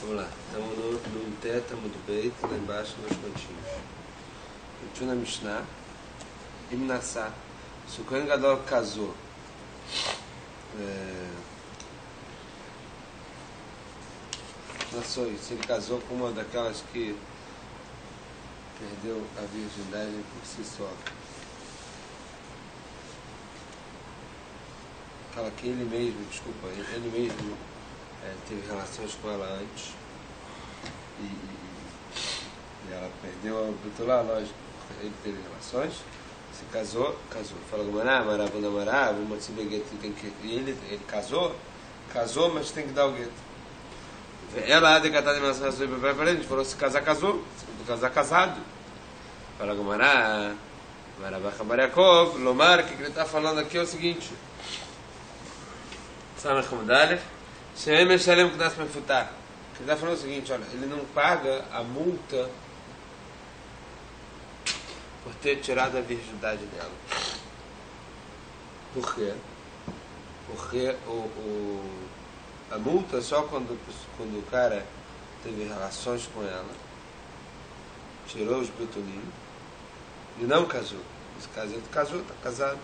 Vamos lá, estamos no Teta, muito bem, lá embaixo nos pontinhos. Continua na Mishnah. Imnassá. Se o Kohen Gadol casou, se ele casou com uma daquelas que perdeu a virgindade por si só, aquela que ele mesmo teve relações com ela antes e ela perdeu a Betulá, lógico, ele teve relações, se casou. Fala Gumará, ele casou, mas tem que dar o gueto. Ela decatada em relação a sua gente falou: se casar, casou, se casar, casado. Fala Gumará, Marabachabariakov, Lomar, que ele está falando aqui é o seguinte: Samach Hamudalef, Sheem Meshalem Knas Mefutar. Ele está falando o seguinte: olha, ele não paga a multa por ter tirado a virgindade dela. Por quê? Porque a multa é só quando o cara teve relações com ela, tirou os betulim e não casou. Nesse caso ele casou, está casado.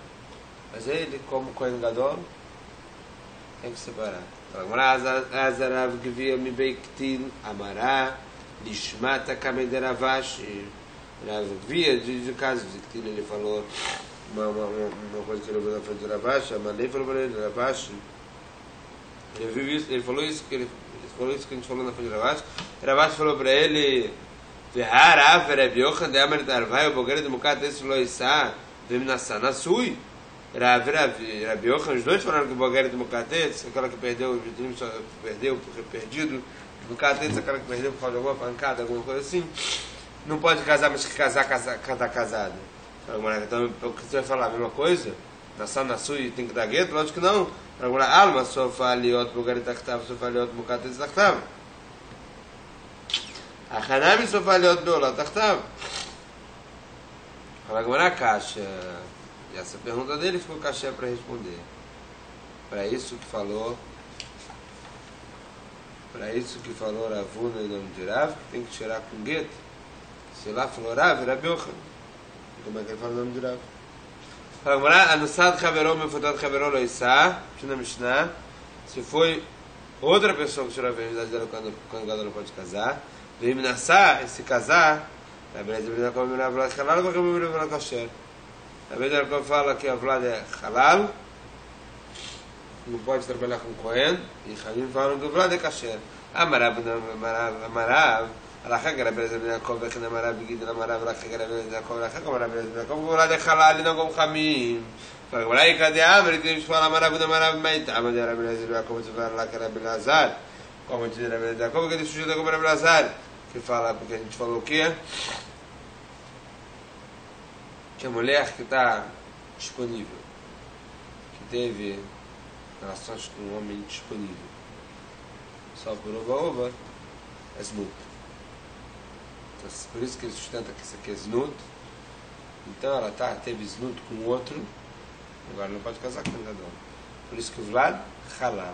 Mas ele, como Kohen Gadol, tem que separar. Azarav Gvia Mibeiktil Amará Lishmata Kamederavashi. Rav Gvia, de caso de que ele falou uma coisa que ele ouviu na frente do Ravashi, a Malei falou para ele, Ravashi, ele viu isso, ele falou isso que a gente falou na frente do Ravashi. Ravashi falou para ele: Veharav Rav Yochanan de Amar Tarvai, o Bogueira de Mukat, esse Loissá, Vemnassá Nasui. Rav Yochanan, os dois falaram que o Bogueira de Mukat, aquela que perdeu, porque perdido, Mukat, aquela que perdeu por causa de alguma pancada, alguma coisa assim. Não pode casar, mas que casar casado. Então, o que você vai falar? A mesma coisa? Nassá Nasui tem que dar gueto? Lógico que não. Agora, alma, sofaliot, bugaritachtav, sofaliot, mukatet, tachtav. Achanami, sofaliot, beolat, tachtav. Fala agora, caixa. E essa pergunta dele ficou caixa para responder. Para isso que falou Ravuna em nome de Rav, que tem que tirar com gueto. Se lá falou Rav, Rav Yochanan. Como é que ele fala o nome de Rav? Fala agora, Anussad Chaveró, Mefutat Chaveró, Loissá, na Mishnah. Se foi outra pessoa que tirou a virgindade dela quando o Gadol não pode casar, veio Minassá, se casar, a beleza de Minakom, Minavlad Halal, vai comer Minavlad Kasher. A beleza de fala que a Vlad é Halal, não pode trabalhar com Kohen, e Hamim falam que o Vlad é Kasher. Amarav, Alachá que era beleza de Minakom, que não Amarav, Gid, Amarav, Alachá que era beleza de Minakom, Alachá que era beleza de Minakom, o Vlad é Halal e não como Hamim. Agora aí, cadê a Amar? Que fala Amarav, Maita, Amarav, era beleza de Minakom, que fala lá que era Belazar, como diz a beleza de Minakom, que ele sujeita como era Belazar, que fala, porque a gente falou o quê? Que a mulher que está disponível, que teve relações com um homem disponível, só por ova, é znut. Então, por isso que ele sustenta que isso aqui é znut. Então ela teve znut com outro, agora não pode casar com o Gadol. Por isso que o Vlad, halal.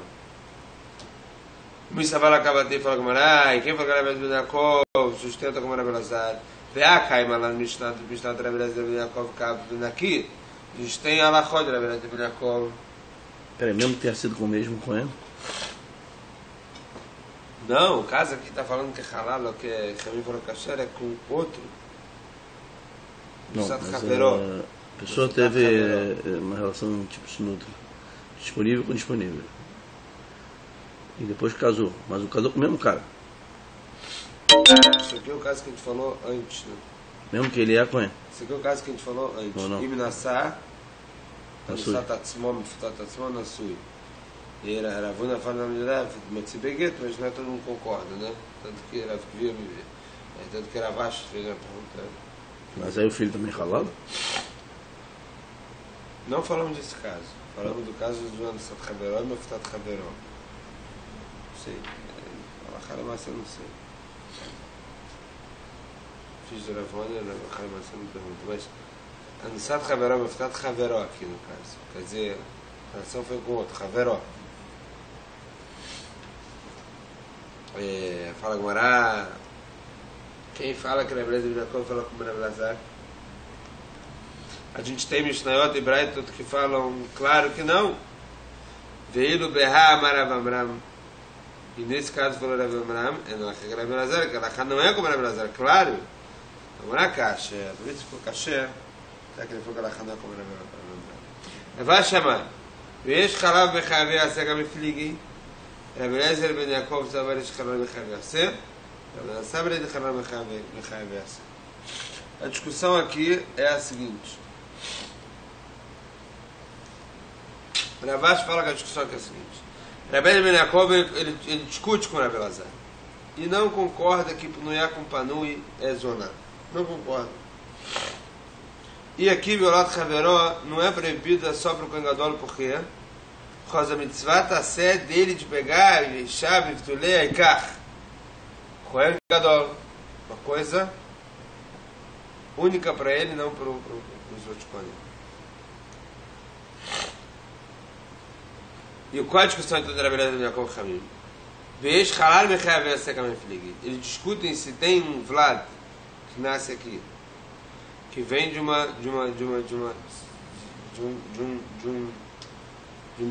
O Misaval acaba de falar com e quem fala que era Benakov, sustenta como era Belazar. Veacaima lá no Mishnah de Rabeleza de Benakov, aqui, a gente tem a Lachod de Rabeleza de Benakov. Peraí, mesmo ter sido com o mesmo Kohen? Não, o caso aqui está falando que é halal, que é Hamim falou kasher, é com outro. Não, mas a pessoa teve uma relação tipo sinútil, disponível com disponível. E depois casou, mas casou com o mesmo cara. Isso aqui é o caso que a gente falou antes, né? Mesmo que ele é Kohen. Isso aqui é o caso que a gente falou antes. Imnassá, Anussá Tatzmó, Mefutat Tatzmó, Nasui. E era Ravuna falando de Rav, Matzibeguet, mas não é todo mundo concorda, né? Tanto que Rav via me ver. Tanto que Ravash fez a pergunta. Mas aí o filho também halal? Não falamos desse caso. Falamos do caso do Anussat Chaveró e Mefutat Chaveró. Não sei. Alachá Lamassa, não sei. Fiz de Ravona, Alachá Lamassa não pergunta. Mas Anussat Chaveró e Mefutat Chaveró aqui no caso. Quer dizer, a relação foi com outro, Chaveró. Fala Gmará. Quem fala que Rebbe Eliezer ben Yaakov fala como Rebbe Elazar? A gente tem Mishnayot e Braitot que falam, claro que não. Veio Berra Amar Rav Amram. E nesse caso falou Rav Amram, é não é Rebbe Elazar, que ela não é como Rebbe Elazar, claro. Não é Kasher, por isso ficou Kasher. Será que ele falou que ela não é como Rebbe Elazar? Vai chamar. ויש חלב בחייב יעשה גם מפליגי. רבי אליעזר בן יעקב סבר יש חלב בחייב יעשה. רבי סבר יש חלב בחייב יעשה. A discussão aqui é a seguinte. Ravash fala que a discussão aqui é a seguinte. Rabi Eliezer ben Yaakov ele discute com Rabi Elazar e não concorda que Pnuia com Panui é zonar. Não concorda. E aqui, Violat Haveró não é proibida só para o Kohen Gadol, por quê? Por causa da mitzvah tassé dele de pegar e chave, vitulei, aikar. Kohen Gadol. Uma coisa única para ele, não para os outros Kohen. E qual a discussão então de Rabi Eliezer ben Yaakov Hamim? Veish halal mechayav yaseh kamen fligi. Eles discutem se tem um Vlad que nasce aqui, que vem de uma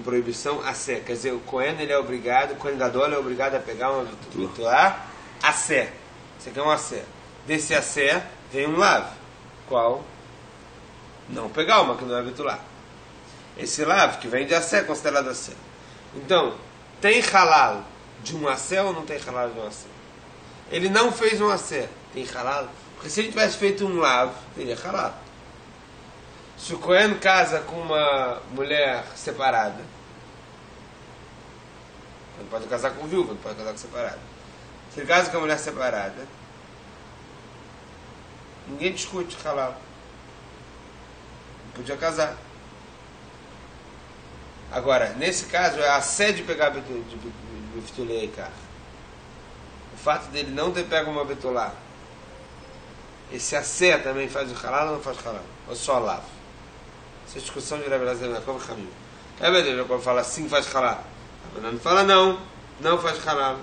proibição a sé. Quer dizer, o Cohen ele é obrigado, o Kohen Gadol é obrigado a pegar uma vitulá a sé. Isso aqui é um a sé. Desse a sé vem um lav. Qual? Não pegar uma que não é vitulá. Esse lav que vem de a sé é considerado a sé. Então, tem halal de um a sé ou não tem halal de um a sé? Ele não fez um a sé. Tem halal? Porque se ele tivesse feito um lav, teria halal. Se o Cohen casa com uma mulher separada, ele pode casar com viúva, não pode casar com separada. Se ele casa com uma mulher separada, ninguém discute halal. Não podia casar. Agora, nesse caso, é a sé de pegar betulei e kar. O fato dele não ter pego uma betulá, esse assé também faz o halal ou não faz halal? Ou só lav? Essa é a discussão de Rabi Eliezer ben Yaakov Hamim. Rabi Eliezer ben Yaakov fala sim, faz halal. Rabi não fala não, não faz halal.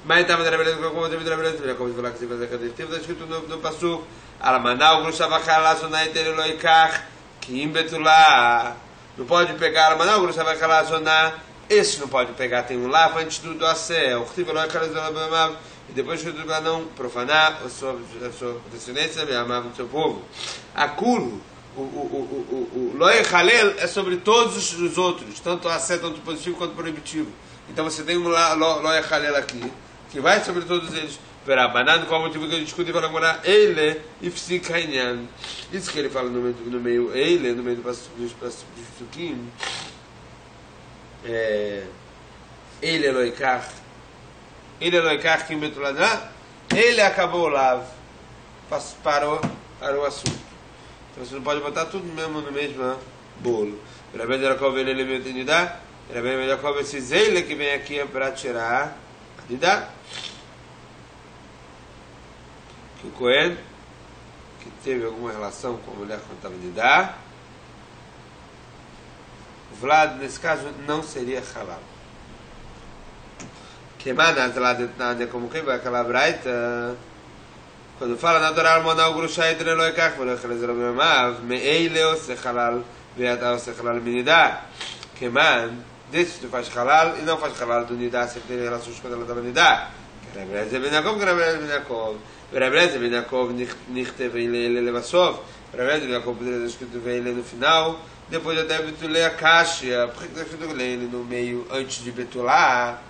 Mas estava de Rabi Eliezer ben Yaakov, de Rabi Eliezer ben Yaakov, falar que se faz a cadeira. Está escrito no Passuk, Alamanau, Grushava halal, Sonai, Tereloi, Kach, Kim Betulá. Não pode pegar Alamanau, Grushava halal, Sonai. Esse não pode pegar, tem um lav antes do assé. O Chtiveloi, Kalezolabamav. E depois que para não profanar a sua descendência, amava o seu povo. A Kulu, o Loi Halel é sobre todos os outros, tanto a sé, tanto positivo quanto proibitivo. Então você tem um Loi Halel aqui, que vai sobre todos eles. Verá, banana, qual o motivo que ele discute e fala agora, Eile e Psikainyan. Isso que ele fala no meio, Eile, no meio dos Psukim, Eile Loikach. Ele Eloikach Kim Betuladá, ele acabou o lav, parou o assunto. Então você não pode botar tudo mesmo no mesmo bolo. Rabi Eliezer ben Yaakov ele me entendida. Rabi Eliezer ben Yaakov esse zeile que vem aqui é para tirar a nidá. Que o Cohen que teve alguma relação com a mulher quando estava nidá, o Vlad nesse caso não seria halal. Como quem vai aquela braita quando fala na Torá Almonau Grushai Treloi Kach Velo Echelezer Obemav Meile Ose Halal Veata Ose Halal Minidá que man desse tu faz halal e não faz halal do nidá se tem relações com ela da nidá que Rabi Eliezer ben Yaakov que Rabi Eliezer ben Yaakov Rabi Eliezer ben Yaakov Nichteve Ele Levasov Rabi Eliezer ben Yaakov poderia ter escrito Ele no final depois até Betulei a Kasha por que está escrito Ele no meio antes de Betulá?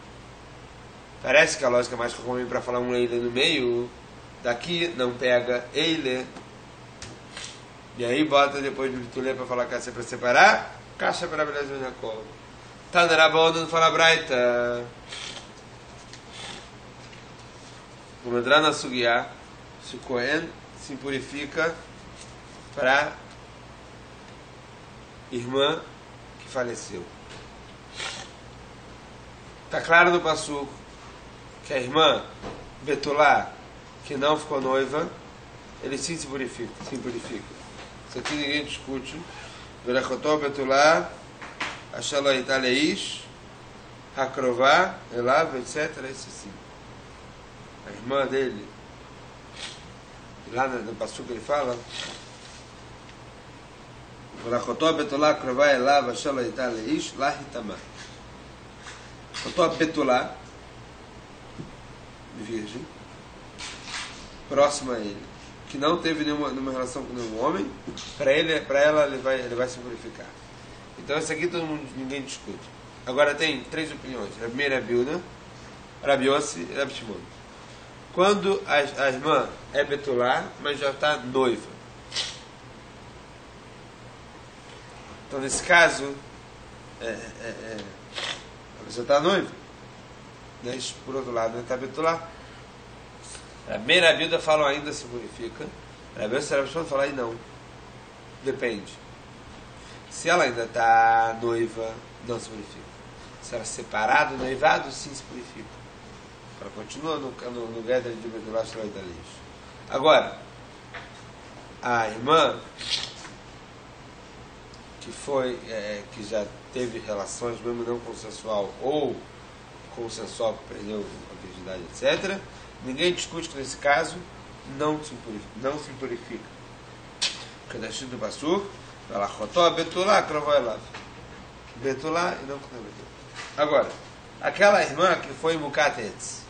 Parece que a lógica mais comum para falar um Eile no meio, daqui não pega Eile, e aí bota depois de Betulei para falar caixa para separar, caixa para Rabi Eliezer ben Yaakov. Tá na Rabona não fala Braita. Vamos entrar na Sugiá, se o Cohen se purifica para irmã que faleceu. Está claro no Passuk que a irmã Betulá, que não ficou noiva, ele sim se purifica. Isso aqui ninguém discute. Verachotó Betulá, Ashaloi Taleish, Hakrová, Elav, etc. Esse sim. a irmã dele, lá no passuco ele fala, Chotó Betulá Krová Elav Asher Lo Yitá Leish La Hitamá. Chotó Betulá, virgem, próxima a ele, que não teve nenhuma relação com nenhum homem, para ela ele vai se purificar. Então isso aqui ninguém discute. Agora tem três opiniões: a primeira é Bilna, Rabi Yossi e Rabi Shimon. Quando a irmã é Betulá, mas já está noiva. Então nesse caso, ela já está noiva. Mas, por outro lado, não está Betulá. A primeira Bilna falam ainda se purifica. Rabi Yossi e Rabi Shimon falam aí não. Depende. Se ela ainda está noiva, não se purifica. Se ela separar do noivado, sim se purifica. Ela continua no Geder de Betulá Shelo Yitá Leish. Agora, a irmã que já teve relações, mesmo não consensual, ou consensual que perdeu a virgindade, etc., ninguém discute que nesse caso não se purifica. Porque da Shida do Basur, ela Chotó Betulá Krová Elav. Betulá e não Betulá. Agora, aquela irmã que foi Mukatetz,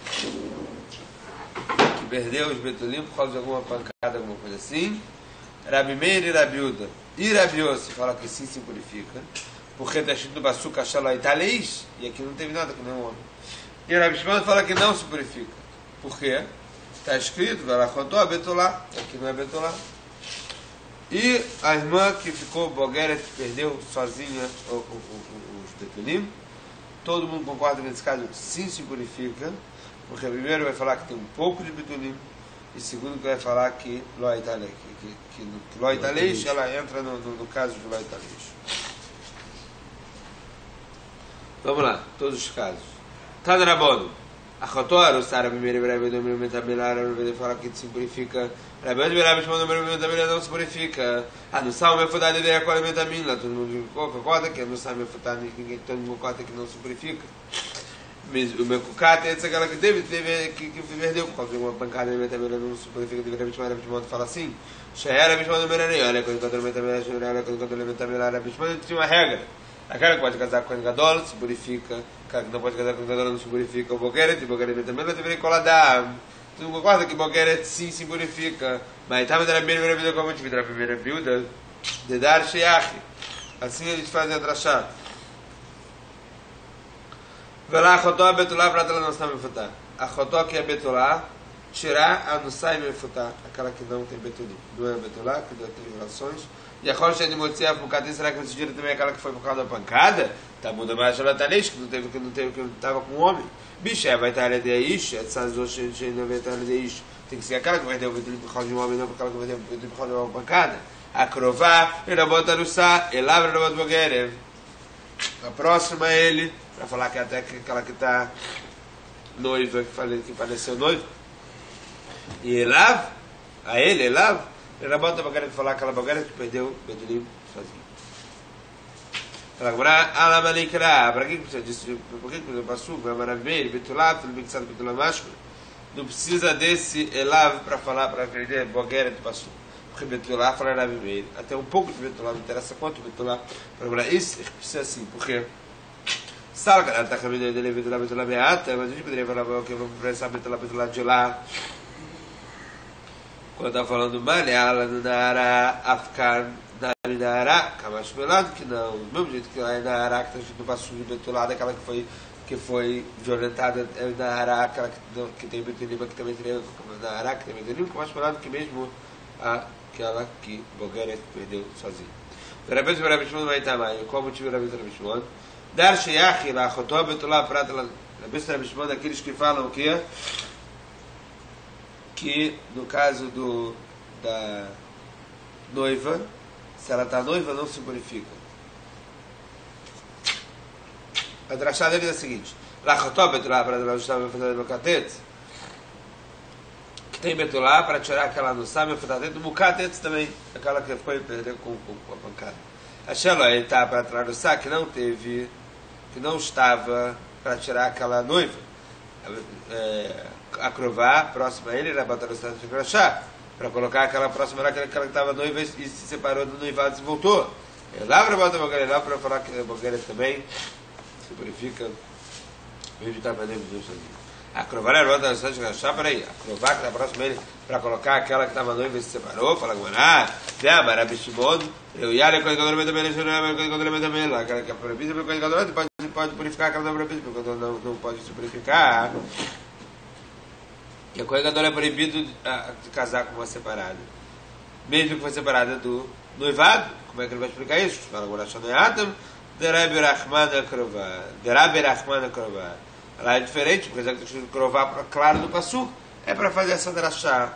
que perdeu os Betulim por causa de alguma pancada, alguma coisa assim, Rabi Meir e Rabi Uda e Rabi Yossi fala que sim se purifica, porque está escrito no Bassuca Asher Lo Yitá Leish, e aqui não teve nada com nenhum homem. E Rabi Shimon fala que não se purifica. Por quê? Está escrito, Ela Chotó Betulá, aqui não é Betulá. E a irmã que ficou Bogeret, que perdeu sozinha os Betulim, todo mundo concorda nesse caso, sim se purifica, porque primeiro vai falar que tem um pouco de Betulim, e segundo que vai falar que Lo Yitá Leish, que Lo Yitá Leish, ela entra no caso de Lo Yitá Leish. Vamos lá, todos os casos. Tanarabono, a Chotó Arusara, primeiro Rabi Uda Metabelar, Rabi fala que se purifica, Rabi Uda Rabi Shimon Metabelar não se purifica. A Nussá Mefutá de Deia Kol Metamila, todo mundo concorda que a Nussá Mefutá, todo mundo concorda que não se purifica. O Mekukate, essa aquela que teve que perdeu por causa de uma pancada de Metamila, não se purifica, deveria Rabi Shimon fala assim. Sheher Rabi Shimon Merani, olha, quando encontrou Metamila, olha, quando encontrou Metamila, Rabi Shimon tinha uma regra. Aquela que pode casar com o Gadol se purifica, aquela que não pode casar com o Gadol não se purifica. O Bogeret também não deveria colar. Tu não concorda que Bogeret sim se purifica? Mas estava na primeira vida como a gente viu na primeira vida de dar Sheach. Assim eles fazem a drachá. Velá Chotó Betulá para ela não está Mefutá. A Chotó que é Betulá, tirar a Nussá e Mefutá, aquela que não tem Betulim. Não é Betulá, que não tem relações. E a Rocha de Motziaf Mukadê, será que esse dia também é aquela que foi por causa da pancada? Tá mundo mais Shalatanês, que não estava com o homem. Bicho, vai estar ali de Ish, essas duas não vai estar ali de Ish. Tem que ser aquela que vai ter o Betulim por causa de um homem, não aquela que vai ter o Betulim por causa de uma pancada. A Krová, Erabot Arussá, Elav Erabot Bogerev. A próxima é ele, para falar que até aquela que está noiva, que faleceu noiva. E Elav, a ele, Elav, ele bota a bagulha de falar aquela bagulha que perdeu o Betulim sozinho. Fala agora, Alamanikra, para que você disse? Por que você passou? Vai maravilhar, Betulá, tudo bem que sabe Betulá másculo. Não precisa desse Elav para falar, para aprender bagulha de passou. Porque Betulá fala Rabi. Até um pouco de Betulá, não interessa quanto Betulá. Para agora, isso precisa assim, porque Salga, ela está caminhando dele, Betulá beata, mas a gente poderia falar que eu vou pensar Betulá de lá. Quando está falando Malhala, Nara, Afkan, Nara, Kamash Melado, que não, do mesmo jeito que lá é Nara, que está escrito no passo de Betulá, aquela que foi violentada, é Nara, aquela que tem Betulim, que também tem Nara, que tem Betulim, Kamash Melado, que mesmo aquela que Bogeret perdeu sozinha. De repente, o Rabi Shimon vai estar mais. Qual o motivo do Rabi Shimon? Dar Sheach, lá, Chotó Betulá, Prata, Rabi Shimon, daqueles que falam o quê? Que no caso da noiva, se ela está noiva, não se purifica. A drachá dele é a seguinte: Lachotó Betulá para o Mukatet, que tem Betulá para tirar aquela no sábio do Mukatet também, aquela que foi perder com a pancada. A Shelo, ele está para tradução que não estava para tirar aquela noiva. acrovar próximo a ele, era batalha de crachá, para colocar aquela próxima lá, aquela que estava noiva e se separou do noivado e voltou. Lá para botar a lá para falar que a bogueira também se purifica, mesmo está para dentro do Deus. Acrovar era batalha de crachá, peraí, acrovar que está próximo a ele, para colocar aquela que estava noiva e se separou, fala que Marabishimon, eu ia ler coisa que também, lá, aquela que é proibida pelo coisa que pode purificar, aquela não é proibida, porque não pode se purificar. E a coisa que é proibido de casar com uma separada, mesmo que foi separada do noivado. Como é que ele vai explicar isso? Fala agora, Derabi Rahman Akrovar. Lá é diferente, porque já que tem que provar claro do Passuco, é para fazer essa drachá.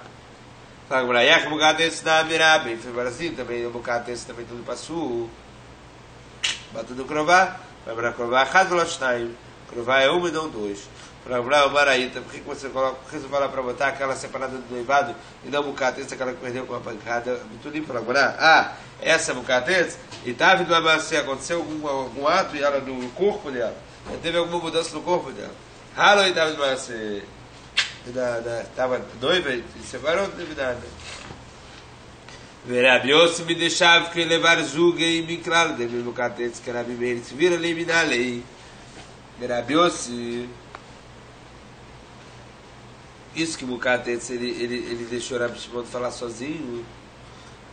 Fala agora, Yach Mugates na Mirabi, assim também, o Mugates também tudo Passuco. Batendo Krovar, para Krovar, Hadlosnaim. Krovar é uma e não dois. Para lembrar o Maraíta, por que você fala para botar aquela separada do noivado e não Mugates, aquela que perdeu com a pancada? Tudo para lembrar. Essa Mugates, e estava vindo uma aconteceu algum ato e ela no corpo dela. Teve alguma mudança no corpo dela. Halo e estava estava noiva e separou, não teve nada. Verabiossi me deixava que levar zuga e me claro, de mesmo catetes que era primeiro se vira eliminar a lei. Verabiossi, isso que o Mucatetes ele deixou o Rabi Shimon falar sozinho.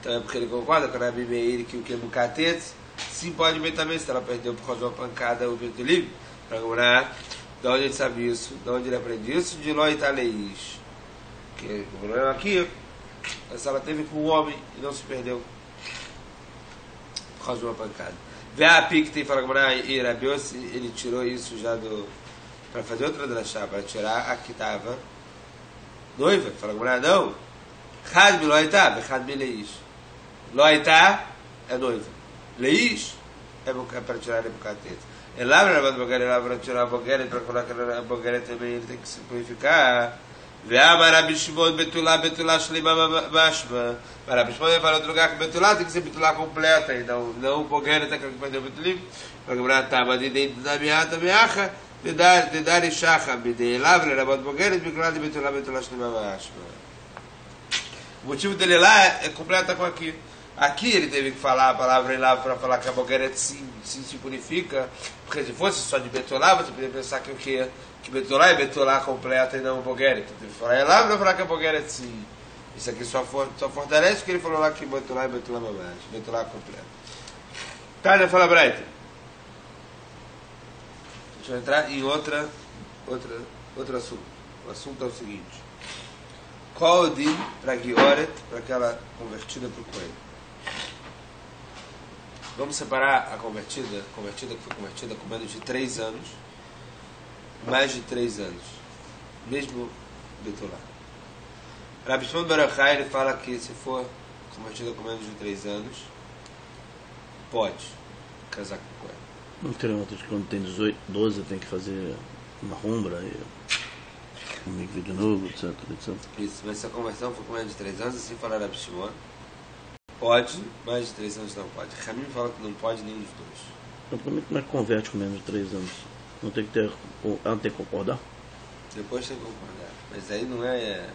Então é porque ele concorda com o Rabi Meir que o que é Mucatetes sim pode ver também se ela perdeu por causa de uma pancada o vento livre. Para lembrar de onde ele sabe isso, de onde ele aprende isso, de Ló Italeis. Que o problema aqui, essa ela teve com um homem e não se perdeu por causa de uma pancada. Vê a pique tem fala e Rabiossi, ele tirou isso já para fazer outra drachá, para tirar a que estava noiva. Fala não, Hadmi Loitá, Hadmi Leish. Loitá é noiva, Leish é para tirar ele Mucatetes. Ele abre a bogueira lá para tirar a bogueira, para colocar a bogueira também ele tem que se purificar. Vê a Marabishimon Betulá Shlima Mashma. Marabishimon vai para outro lugar que Betulá tem que ser Betulá completa, e não bogueira tem que fazer Betulim. Para lembrar, tá, mas de dentro da meata, meacha, de dar e chacha, de lavre, era bota bogueira, de Betulá Shlima Mashma. O motivo dele lá é completa com aqui. Aqui ele teve que falar a palavra em lá para falar que a bogueira sim se purifica, porque se fosse só de Betolá, você poderia pensar que o que? Que Betolá é Betolá completa e não bogueira. Então teve que falar em lá para falar que a bogueira sim. Isso aqui só fortalece o que ele falou lá que Betolá é Betolá mamãe, Betolá completa. Tá, já fala Braita. Deixa eu entrar em outro assunto. O assunto é o seguinte: qual o din para Gioret, para aquela convertida para o coelho? Vamos separar a convertida que foi convertida com menos de 3 anos, mais de 3 anos, mesmo Betulá. Rabi Shimon bar Yochai, ele fala que se for convertida com menos de 3 anos, pode casar com o coelho. Não tem outro que quando tem 18, 12 tem que fazer uma rumbra, um mikve de novo, etc. Isso, mas se a conversão for com menos de 3 anos, assim fala Rabi Shimon, pode, mais de 3 anos não pode. Ramim fala que não pode nenhum dos dois. Então, como é que converte com menos de 3 anos? Não tem que ter. Ela não tem que concordar? Depois tem que concordar. Mas aí não é.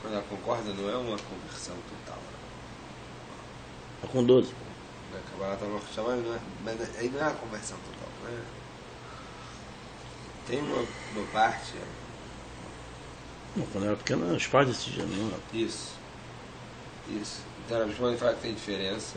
Quando ela concorda, não é uma conversão total. Tá com 12. Vai acabar ela estava chamando, não é? Mas aí não é uma conversão total, não é? Tem uma parte. Não, quando era pequena, os pais decidiam, não é? Isso. Então, a Bishmon fala que tem diferença.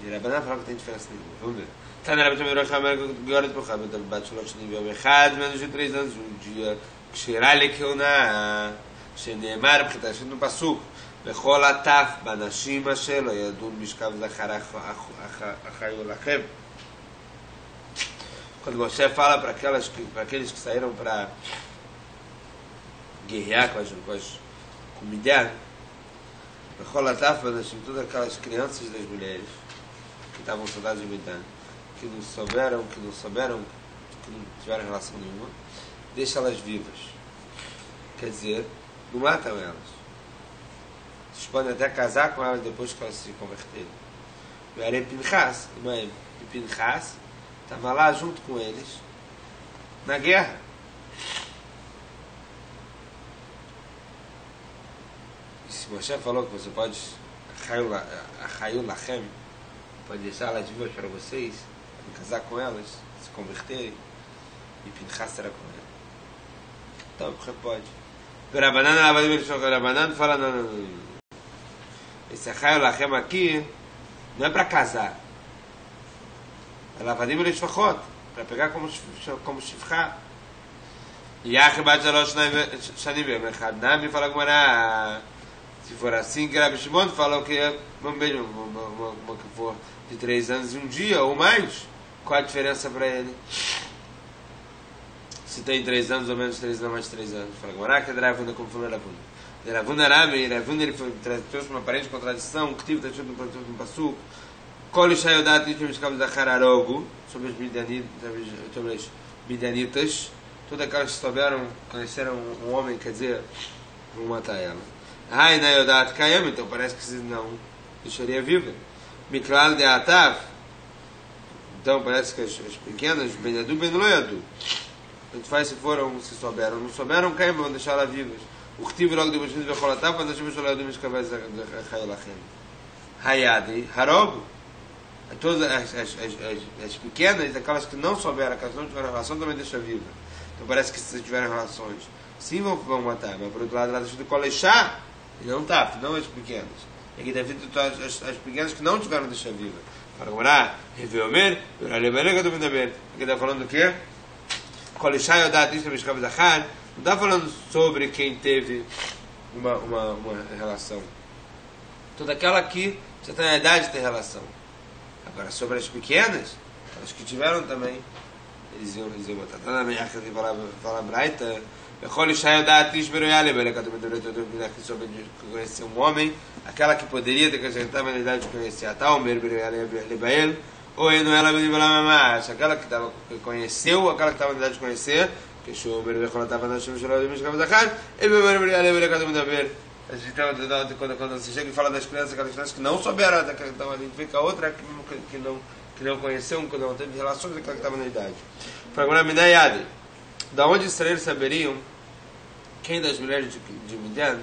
E a Rabanan fala que tem diferença nenhuma. Vamos ver. Tá na Rabanan agora por Rabanan, tá bate lote nível errado, menos de 3 anos, um dia que cheirale que eu na Shenemar, porque está escrito no Passuco. Bechol ataf banashim asher lo yadun mishkav zachar achayu lachem. Quando Moshe fala para aqueles que saíram para guerrear com Midian, todas aquelas crianças das mulheres que estavam soldados de Midian, que não tiveram relação nenhuma, deixa elas vivas. Quer dizer, não matam elas. Vocês podem até casar com elas depois que elas se converterem. O Arem Pinchas, irmã Pinchas, estava lá junto com eles na guerra. Se Moshe falou que você pode, Achayul Lachem, pode deixar elas vivas para vocês, casar com elas, se converterem, e Pinchas será com ela. Então, você pode. O Rabanan fala, não. Esse Achayul Lachem aqui não é para casar. É Lavadim Leshvachot, para pegar como Shifcha. E a Rebat Shalosh Shanim Nami fala com se for assim, que Rabi Shimon falou que é uma que for de 3 anos e um dia ou mais, qual a diferença para ele? Se tem 3 anos ou menos 3 anos, mais de 3 anos. Fala agora que é Ravuna, como falou Ravuna. Ravuna Rami, Ravuna ele trouxe uma aparente contradição, que tive escrito no Passuco. Kol Ishayodat Ishim Mishkav Zachar Arogu, sobre as Midianitas, todas aquelas que souberam, conheceram um homem, quer dizer, vão matar ela. Ai, na Yodat Kayam, então parece que não deixaria viva. Miklal de Atav, então parece que as pequenas, Ben Yadu, Ben Loyadu. Tanto faz se foram, se souberam. Não souberam, Kayam, vão deixar elas vivas. O Ktiv logo de Bashid Vecholatav, quando deixamos o Loyadu Mishkav Zachar Lachem. Hayadi, Harogu. Todas as pequenas, aquelas que não souberam, aquelas que não tiveram relação, também deixa viva. Então parece que se tiverem relações, sim vão matar, mas por outro lado, ela deixa de colechar e não tá, não as pequenas. E aqui deve ter as pequenas que não tiveram deixa viva. Para agora, Reveomer, aqui está falando do quê? Colechar e Odat Ishta Mishkav Zachar, não está falando sobre quem teve uma relação. Toda aquela que já tem a idade de ter relação. Agora, sobre as pequenas, as que tiveram também, eles iam matar. Tá na minha casa e fala Braita, sobre conhecer um homem, aquela que poderia ter que já estava na idade de conhecer a tal, ou não ela aquela que conheceu, aquela que estava na idade de conhecer, que quando você chega e fala das crianças, aquelas crianças que não souberam, então a gente vê que a outra que não conheceu, que não teve relações, aquela que estava na idade. Agora, Minayade, da onde eles saberiam quem das mulheres de Midian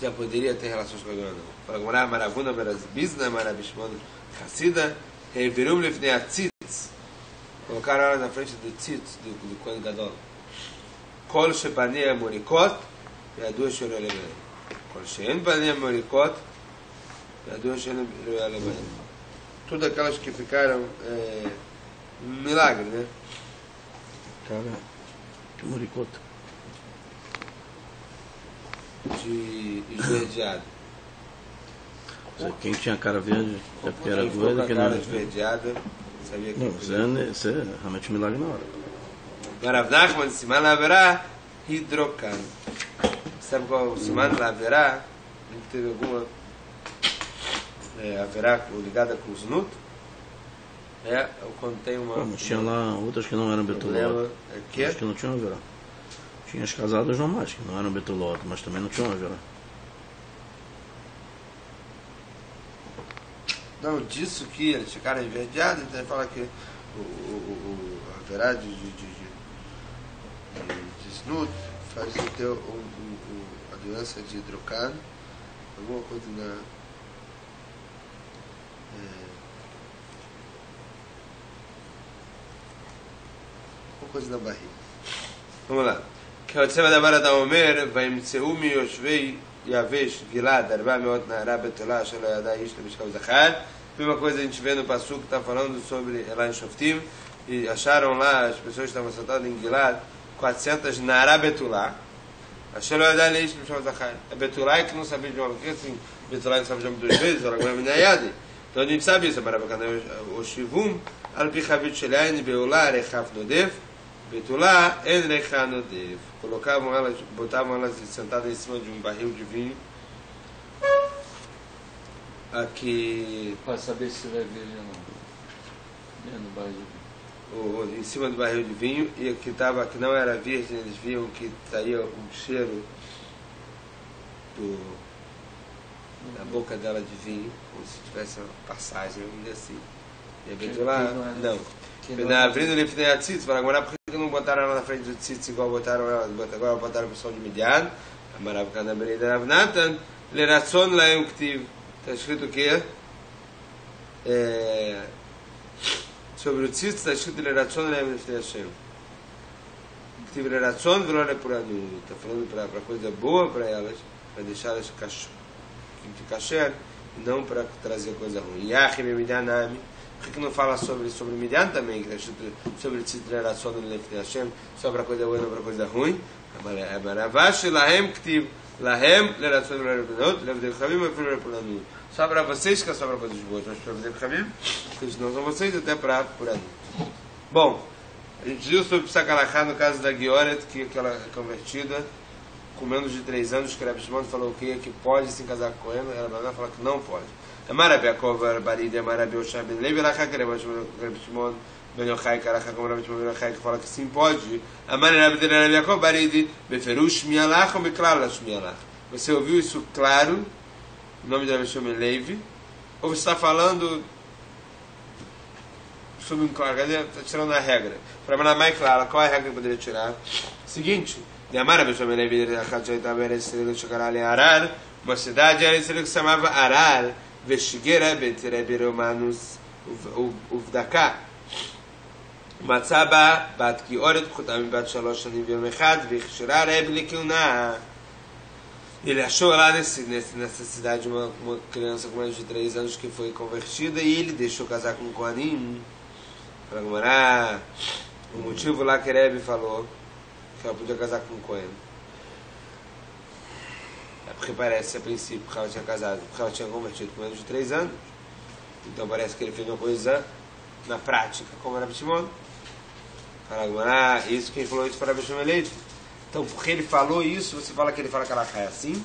já poderia ter relações com a Gona? Agora, Maravuna, Marazbizna, Marabishmon, Hassida, Revirum Lifnei Atzitz, colocaram ela na frente do Tzitz, do Kohen Gadol. Kol Shepania Morikot, ידוע שלא יעלה בהם. כל שאין בניהם מוריקות, ידוע שלא יעלה בהם. Tudo aquelas que ficaram milagre, né? Cara, que moricota. De esverdeado. Quem tinha cara verde, é porque era doido. doido. Quem cara esverdeada, sabia que... Não, isso é realmente milagre na hora. Rav Nachman, Siman Laverá, Hidrocan. Sabe qual é o Siman Laverá? Teve alguma haverá ligada com o Znut? Quando tem uma... Mas tinha lá outras que não eram betulot. Acho que não tinham haverá. Tinha as casadas normais, que não eram betulot, mas também não tinham haverá. Não, disso que eles ficaram enverdeados, então ele fala que o haverá de Znut faz ter a doença de hidrocan, alguma coisa na... alguma coisa na barriga. Vamos lá. Que o Tzeva da Vara da Omer, vai me ser Yoshvei Yavesh Gilad, 400 Nara Betulá, Shelo Yadá Ishta Mishkav Zachar. Uma coisa a gente vê no Passuco que está falando sobre lá em Shoftim, e acharam lá, as pessoas que estavam sentadas em Gilad, 400 Nara Betulá. Shelo Yadá Ishta Mishkav Zachar. A Betulá é que não sabia de nome. Porque assim, Betulá não sabe de nome 2 vezes, ela agora é Minayadi. Então a gente sabe isso, o Shivum, Al-Pichavit Shelain, Beulá, Rechaf Nodef, Betulá, En Recha Nodef. Colocavam elas, botavam elas sentadas em cima de um barril de vinho. Aqui. Para saber se vai ver ou não. Dentro do barril de vinho. Em cima do barril de vinho, e que não era virgem, eles viam que saía um cheiro da boca dela de vinho, como se tivesse uma passagem, vamos dizer assim. E a Betulá, não. Na abrindo ele tem a Tzitz, para agora por que não botaram ela na frente do Tzitz igual botaram ela, agora botaram o pessoal de Midian, Amarav Kanabri de Rav Natan, Leratson Laem Ktiv. Está escrito o quê? Sobre o tzitz está escrito Leratson Laem Lefnei Hashem. Ktiv Leratson Velo Lepuranu. Está falando para coisa boa para elas, para deixá-las de kasher, e não para trazer coisa ruim. Yachim e Midianami. Por que não fala sobre Midian também, que está escrito sobre tzitz Leratson Lefnei Hashem, só para coisa boa e não para coisa ruim? Amaravash Lahem Ktiv. Lahem, Leratson Lepuranu, Levdei Chavim e Velo Lepuranu. Só para vocês, que é só para coisas boas, mas para Levdei Chavim, que eles não são vocês, até para Puranu. Bom, a gente viu sobre Psakalachá no caso da Gioret, que aquela convertida, com menos de 3 anos, que Rabi Shimon falou que pode se casar com ela, ela vai falar que não pode. Amarabi Yaakov Baridi, Amarabi Oshai Ben Levi, Rabi Shimon Ben Yochai, Karacha, como Rabi Shimon Ben Yochai, que fala que sim pode. Amarabi Yaakov Baridi, Beferush Mialach ou Beklalash Mialach. Você ouviu isso claro, o nome de Rabi Shimon Ben Levi, ou você está falando sobre um claro, está tirando a regra. Para mandar mais clara, qual é a regra que eu poderia tirar? Seguinte, de Amar Rabi Shimon Ben Levi, Arar, uma cidade era que se chamava Arar, Veshigera Beterebi Romanus Uvdaka. Matzaba Bat Gioret Chutam Bat Shalosh Shanim Yom Echad Vechshira Reb Lekilna. Ele achou lá nessa cidade uma criança com mais de 3 anos que foi convertida e ele deixou casar com um Kohanim. Para Gomorá, o motivo lá que Rebbe falou que ela podia casar com um Kohen é porque parece a princípio que ela tinha casado, porque ela tinha convertido com menos de 3 anos. Então parece que ele fez uma coisa na prática, como era Rabi Shimon. Para Gomorá, isso quem falou isso foi Rabi Shimon Levi. Então, porque ele falou isso, você fala que ele fala que ela cai assim?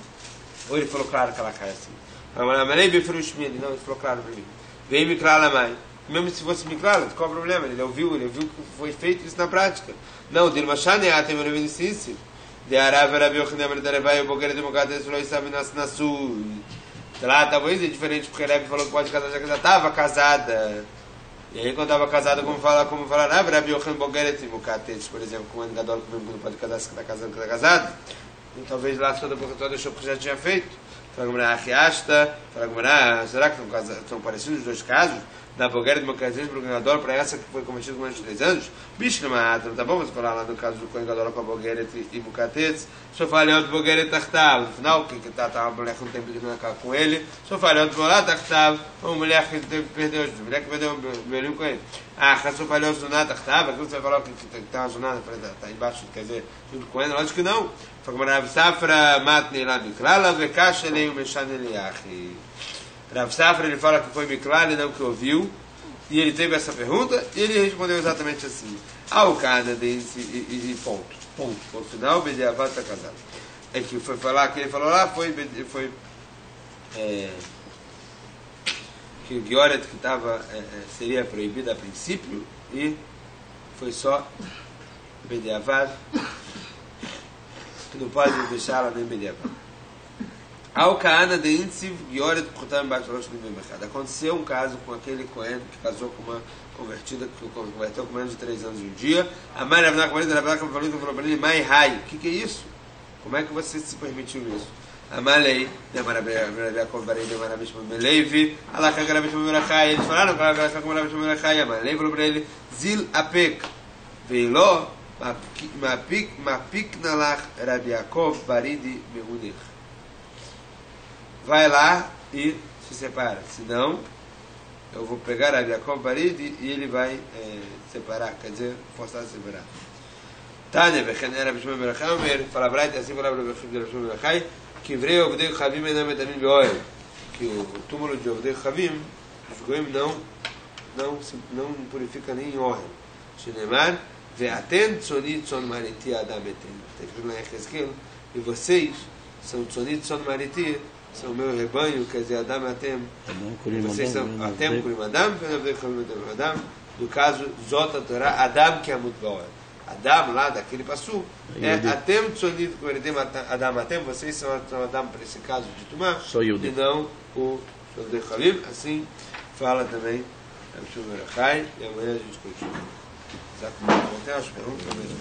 Ou ele falou claro que ela cai assim? Não, ele falou claro para mim. Vem me claro mãe. Mesmo se fosse me claro, qual é o problema? Ele ouviu que foi feito isso na prática. Não, de Machane até meu reminiscência. De Arav Rabi Yochanan de Rebai o Bogueira Democrata falou isso sabe na sul. Lá talvez é diferente porque Rebbe falou que pode casar já que já estava casada. E aí quando estava casada, como falar Rabi Yochanan Bogueira Democrata, por exemplo, como é Gadol que não pode casar se está casando, que está casado. E talvez lá toda a deixou porque já tinha feito. Fala será que estão parecidos os dois casos? Da Bogueira de Mocazias para o Gadol, para essa que foi cometida com menos de 3 anos? Bicho, não tá bom você falar lá no caso do Kohen Gadol com a Bogueira e Mukatez. Só falei outro Bogueira e Tartav. No final, que tá uma mulher que não tem pedido na casa com ele. Só falei outro Bogueira e Tartav. Uma mulher que perdeu o belinho com ele. Só falei outro Zunat Tartav. Aquilo você vai falar que tá uma Zunat, tá embaixo, quer dizer, junto com ele. Lógico que não. Rav Safra matnei lá Miklala, Vekash Elei Umeshan Eliachi. Rav Safra ele fala que foi Miklala e não que ouviu. E ele teve essa pergunta e ele respondeu exatamente assim. O canadense e ponto. Ponto final, Bediavad está casado. É que foi falar, que ele falou lá, foi que o Gioret que seria proibido a princípio e foi só Bediavad. Que não pode deixá-la nem Bediavad. Aconteceu um caso com aquele Kohen que casou com uma convertida que converteu com menos de 3 anos de um dia. A mãe falou para ele, mãe, raio, o que é isso? Como é que você se permitiu isso? A Malei, eles falaram que a Malei falou para ele, Zil Apek, Veiló, Mapik Nalach Rabi Yaakov Baridi Mehudich. Vai lá e se separa. Senão, eu vou pegar Rabi Yaakov Baridi e ele vai separar, quer dizer, forçar a separar. Tânia, Rabi Shimon Ben Yochai, fala Braita, assim fala Rabi Shimon Ben Yochai, que Vrei Ovdei Chavim Enam Etanim Be'oel, que o túmulo de Ovdei Chavim, os goim não purifica nem em Ohel. Shinemar, Ve'aten Tzonit Tzon Mariti Adam Etem. Está escrito lá em Yechezkel, e vocês são Tzonit Tzon Mariti, são o meu rebanho, quer dizer, Adam Atem. Vocês são Atem Kurim Adam, Venavdei Chavim Adam. No caso, Zota Torah, Adam que é muito bom. Adam, lá daquele passo, é Atem Tzonit Kurim Adam Atem, vocês são Adam para esse caso de Tumá, e não o Venavdei Chavim. Assim fala também Rabi Shimon Ben Yochai, e amanhã a gente continua. Exatamente. Tem umas perguntas mesmo.